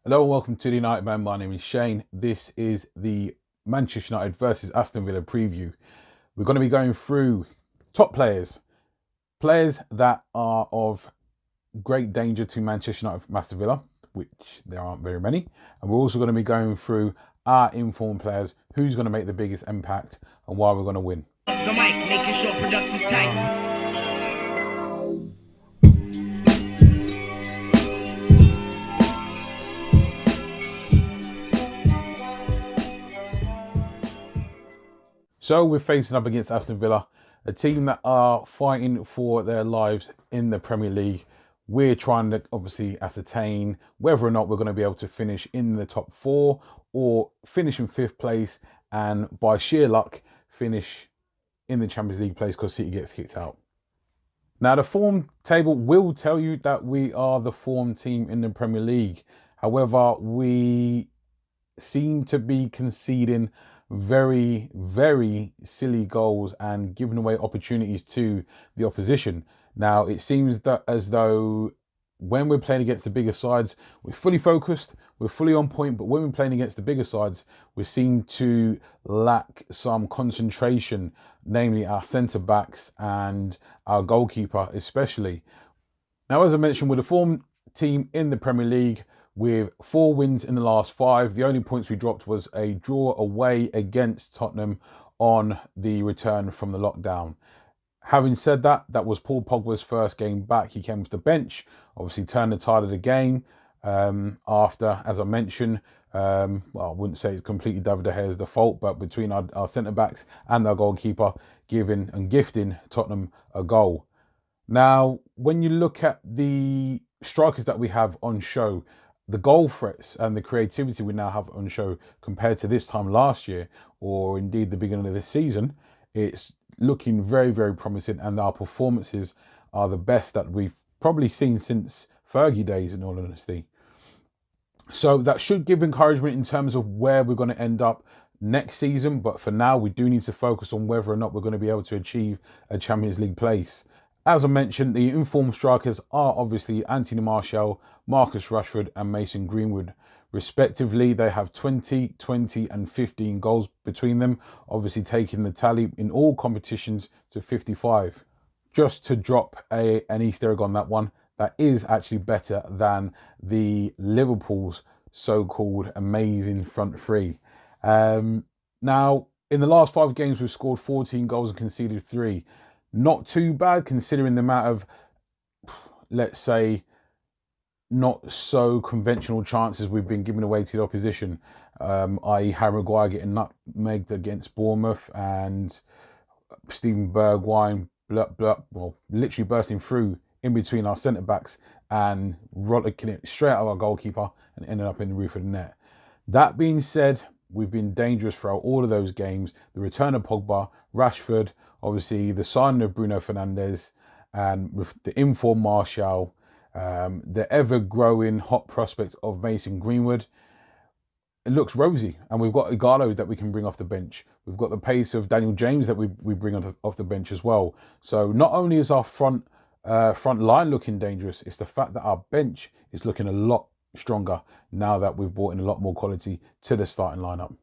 Hello and welcome to the United Man. My name is Shane. This is the Manchester United versus Aston Villa preview. We're going to be going through top players, players that are of great danger to Manchester United from Aston Villa, which there aren't very many. And we're also going to be going through our informed players, who's going to make the biggest impact and why we're going to win. The mic, making sure productive time. So we're facing up against Aston Villa, a team that are fighting for their lives in the Premier League. We're trying to obviously ascertain whether or not we're going to be able to finish in the top four or finish in fifth place and by sheer luck finish in the Champions League place because City gets kicked out. Now the form table will tell you that we are the form team in the Premier League. However, we seem to be conceding very silly goals and giving away opportunities to the opposition. Now it seems that as though when we're playing against the bigger sides, we're fully focused, we're fully on point, but when we're playing against the bigger sides, we seem to lack some concentration, namely our centre backs and our goalkeeper especially. Now, as I mentioned, we're the form team in the Premier League with 4 wins in the last 5. The only points we dropped was a draw away against Tottenham on the return from the lockdown. Having said that, that was Paul Pogba's first game back. He came off the bench, obviously turned the tide of the game after, as I mentioned, well, I wouldn't say it's completely David De Gea's fault, but between our centre-backs and our goalkeeper, giving and gifting Tottenham a goal. Now, when you look at the strikers that we have on show, the goal threats and the creativity we now have on show compared to this time last year, or indeed the beginning of this season, it's looking very promising, and our performances are the best that we've probably seen since Fergie days, in all honesty. So that should give encouragement in terms of where we're going to end up next season, but for now we do need to focus on whether or not we're going to be able to achieve a Champions League place. As I mentioned, the informed strikers are obviously Anthony Martial, Marcus Rashford and Mason Greenwood. Respectively, they have 20, 20 and 15 goals between them, obviously taking the tally in all competitions to 55. Just to drop an Easter egg on that one, that is actually better than the Liverpool's so-called amazing front three. Now, in the last 5 games, we've scored 14 goals and conceded 3. Not too bad considering the amount of, let's say, not so conventional chances we've been giving away to the opposition, i.e. Harry Maguire getting nutmegged against Bournemouth and Steven Bergwijn literally bursting through in between our centre-backs and rollicking it straight out of our goalkeeper and ending up in the roof of the net. That being said, we've been dangerous throughout all of those games. The return of Pogba, Rashford, obviously the signing of Bruno Fernandes, and with the informed Martial, the ever-growing hot prospect of Mason Greenwood, it looks rosy. And we've got Igalo that we can bring off the bench. We've got the pace of Daniel James that we bring off the bench as well. So not only is our front line looking dangerous, it's the fact that our bench is looking a lot stronger now that we've brought in a lot more quality to the starting lineup.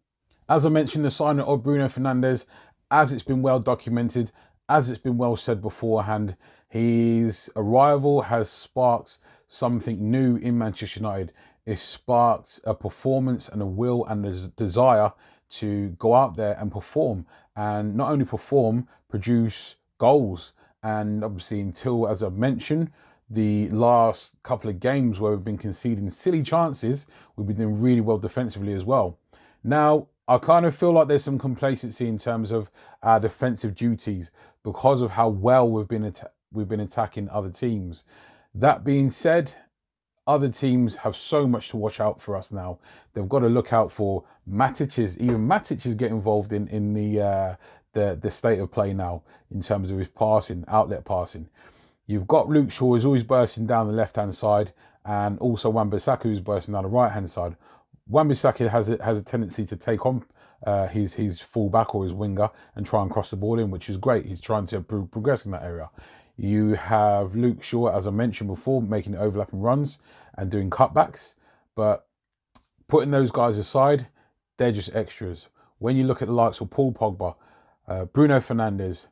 As I mentioned, the signing of Bruno Fernandes, as it's been well documented, as it's been well said beforehand, his arrival has sparked something new in Manchester United. It sparked a performance and a will and a desire to go out there and perform. And not only perform, produce goals. And obviously until, as I've mentioned, the last couple of games where we've been conceding silly chances, we've been doing really well defensively as well. Now, I kind of feel like there's some complacency in terms of our defensive duties because of how well we've been attacking other teams. That being said, other teams have so much to watch out for us now. They've got to look out for Matic's. Even Matic get involved in the state of play now in terms of his passing, outlet passing. You've got Luke Shaw, who's always bursting down the left-hand side, and also Wan-Bissaka, who's bursting down the right-hand side. Wan-Bissaka has a tendency to take on his full-back or his winger and try and cross the ball in, which is great. He's trying to progress in that area. You have Luke Shaw, as I mentioned before, making overlapping runs and doing cutbacks. But Putting those guys aside, they're just extras. When you look at the likes of Paul Pogba, Bruno Fernandes,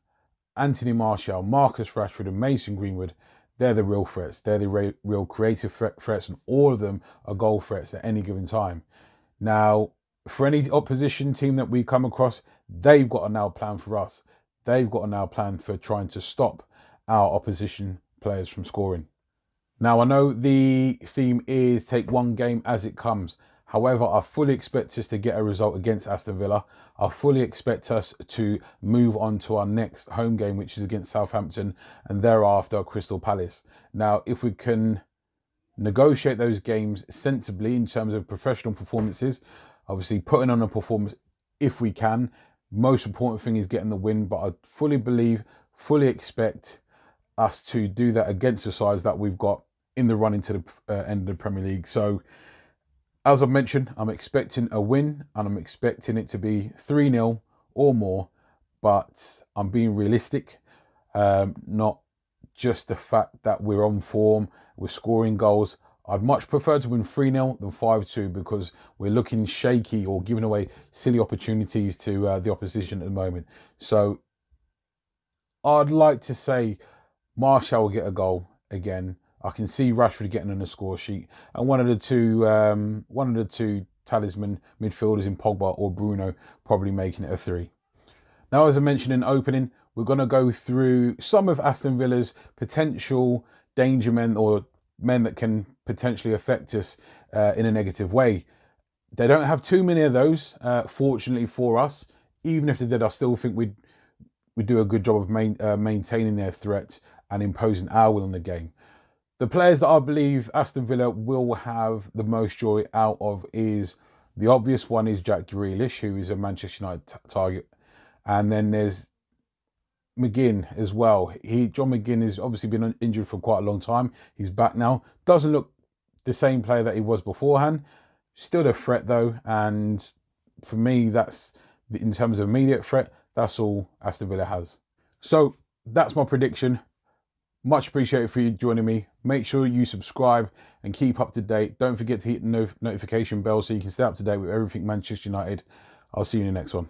Anthony Martial, Marcus Rashford and Mason Greenwood, they're the real threats. They're the real creative threats, and all of them are goal threats at any given time. Now, for any opposition team that we come across, they've got a now plan for us. They've got a now plan for trying to stop our opposition players from scoring. Now, I know the theme is take one game as it comes. However, I fully expect us to get a result against Aston Villa. I fully expect us to move on to our next home game, which is against Southampton, and thereafter Crystal Palace. Now, if we can negotiate those games sensibly in terms of professional performances, obviously putting on a performance if we can. Most important thing is getting the win, but I fully expect us to do that against the sides that we've got in the run into the end of the Premier League. So, as I've mentioned, I'm expecting a win, and I'm expecting it to be 3-0 or more, but I'm being realistic, not just the fact that we're on form, we're scoring goals. I'd much prefer to win 3-0 than 5-2 because we're looking shaky or giving away silly opportunities to the opposition at the moment. So I'd like to say Martial will get a goal again. I can see Rashford getting on the score sheet, and one of the two talisman midfielders in Pogba or Bruno probably making it a 3. Now, as I mentioned in opening, we're going to go through some of Aston Villa's potential danger men, or men that can potentially affect us in a negative way. They don't have too many of those, fortunately for us. Even if they did, I still think we'd do a good job of maintaining their threat and imposing our will on the game. The players that I believe Aston Villa will have the most joy out of is, the obvious one is Jack Grealish, who is a Manchester United target. And then there's McGinn as well. John McGinn has obviously been injured for quite a long time. He's back now. Doesn't look the same player that he was beforehand. Still a threat though. And for me, that's, in terms of immediate threat, that's all Aston Villa has. So that's my prediction. Much appreciated for you joining me. Make sure you subscribe and keep up to date. Don't forget to hit the notification bell so you can stay up to date with everything Manchester United. I'll see you in the next one.